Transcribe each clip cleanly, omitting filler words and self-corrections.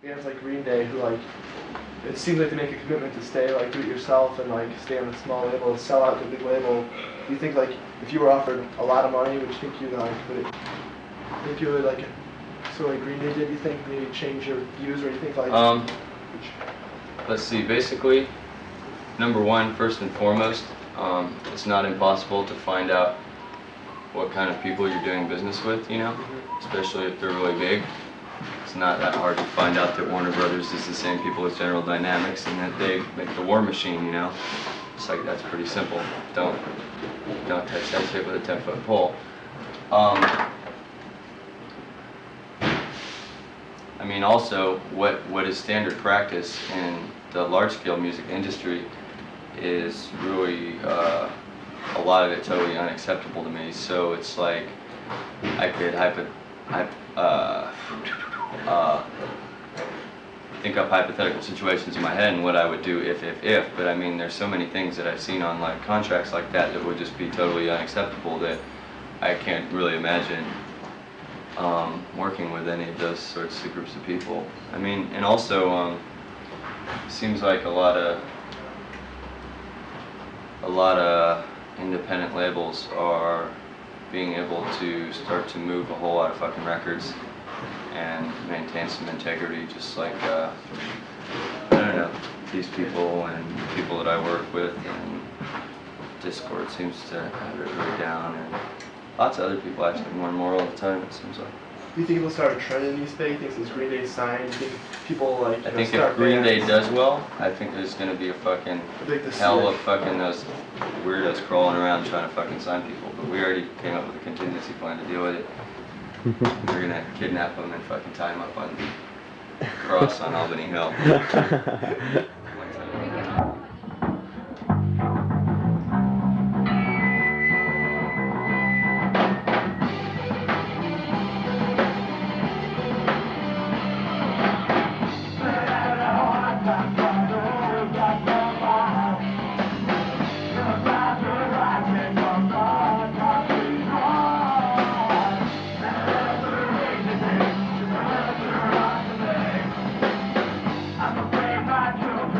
bands like Green Day who like it seems like they make a commitment to stay like do it yourself and like stay on a small label, sell out to a big label. Do you think like if you were offered a lot of money, would you think you like think you would like sort of like Green Day did? Do you think maybe change your views, or you think like? Let's see. Basically, number one, first and foremost, it's not impossible to find out what kind of people you're doing business with. You know, especially if they're really big. It's not that hard to find out that Warner Brothers is the same people as General Dynamics and that they make the War Machine, you know? It's like, that's pretty simple. Don't touch that shit with a 10-foot pole. I mean, also, what is standard practice in the large-scale music industry is really, a lot of it totally unacceptable to me. So it's like, I could think up hypothetical situations in my head and what I would do if, but I mean there's so many things that I've seen on like contracts like that that would just be totally unacceptable that I can't really imagine working with any of those sorts of groups of people. I mean, and also seems like a lot of independent labels are being able to start to move a whole lot of fucking records and maintain some integrity, just like, I don't know, these people and people that I work with, and Discord seems to have it really down, and lots of other people actually more and more all the time, it seems like. Do you think it'll start a trend in these days? Since Green Day signed, do you think people like I think if Green Day does well, I think there's gonna be a fucking hell of fucking those weirdos crawling around trying to fucking sign people, but we already came up with a contingency plan to deal with it. We're gonna kidnap them and fucking tie them up on the cross on Albany Hill. I'm afraid my children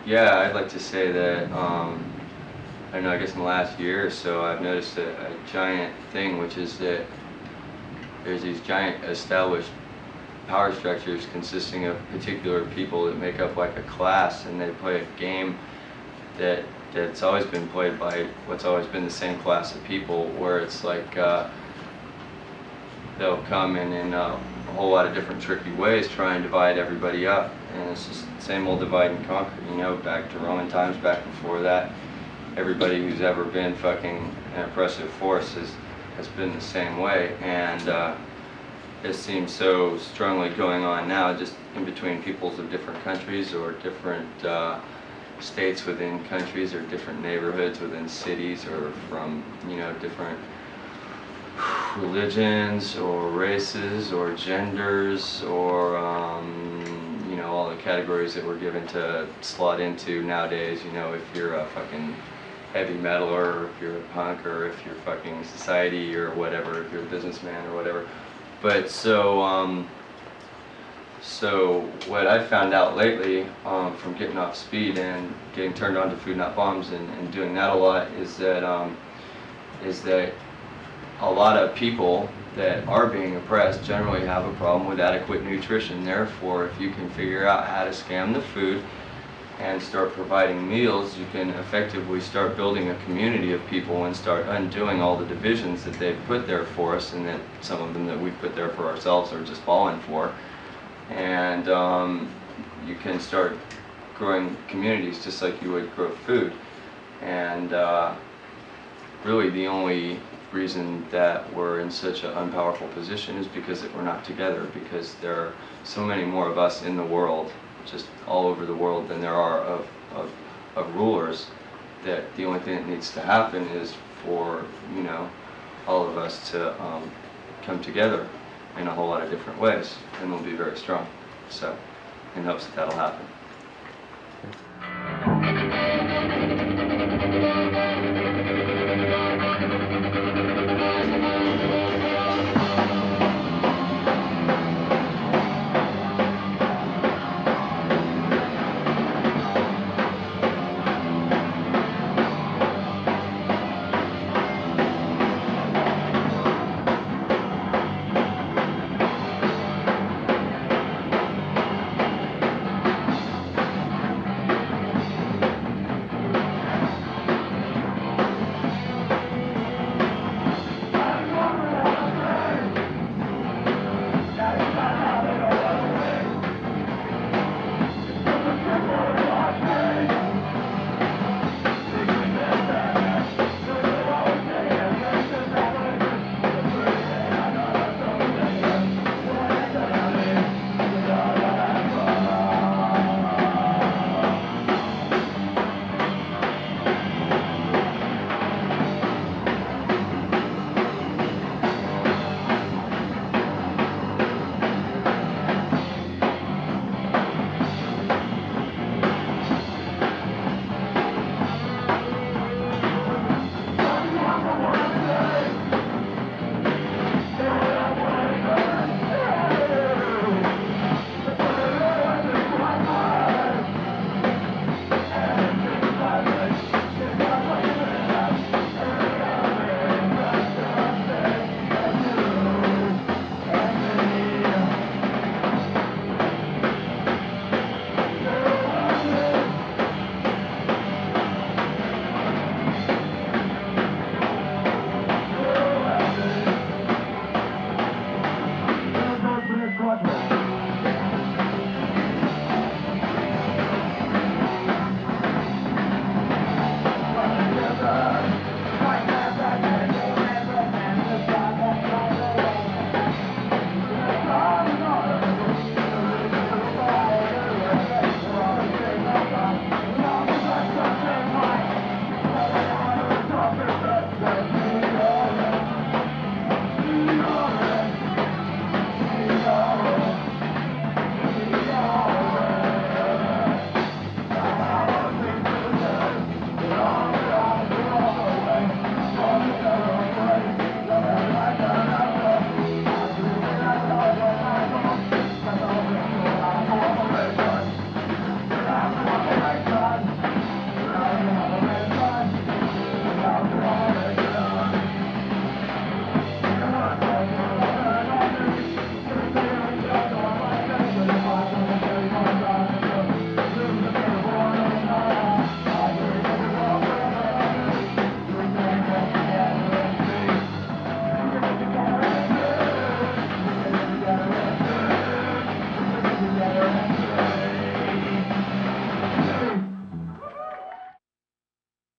Yeah, I'd like to say that, I don't know, I guess in the last year or so, I've noticed a giant thing, which is that there's these giant established power structures consisting of particular people that make up like a class, and they play a game that's always been played by what's always been the same class of people, where it's like they'll come in a whole lot of different tricky ways, try and divide everybody up, and it's just the same old divide and conquer, you know, back to Roman times, back before that. Everybody who's ever been fucking an oppressive force has been the same way, and it seems so strongly going on now, just in between peoples of different countries, or different states within countries, or different neighborhoods within cities, or from, you know, different religions or races or genders, or you know, all the categories that we're given to slot into nowadays. You know, if you're a fucking heavy metaler, or if you're a punk, or if you're fucking society or whatever, if you're a businessman or whatever. But so what I found out lately, from getting off speed and getting turned on to Food Not Bombs, and doing that a lot, is that a lot of people that are being oppressed generally have a problem with adequate nutrition. Therefore, if you can figure out how to scam the food and start providing meals, you can effectively start building a community of people and start undoing all the divisions that they've put there for us, and that some of them that we've put there for ourselves are just falling for. And you can start growing communities just like you would grow food. And really the only reason that we're in such an unpowerful position is because that we're not together, because there are so many more of us in the world, just all over the world, than there are of rulers, that the only thing that needs to happen is for, you know, all of us to come together in a whole lot of different ways, and we'll be very strong. So, in hopes that that'll happen.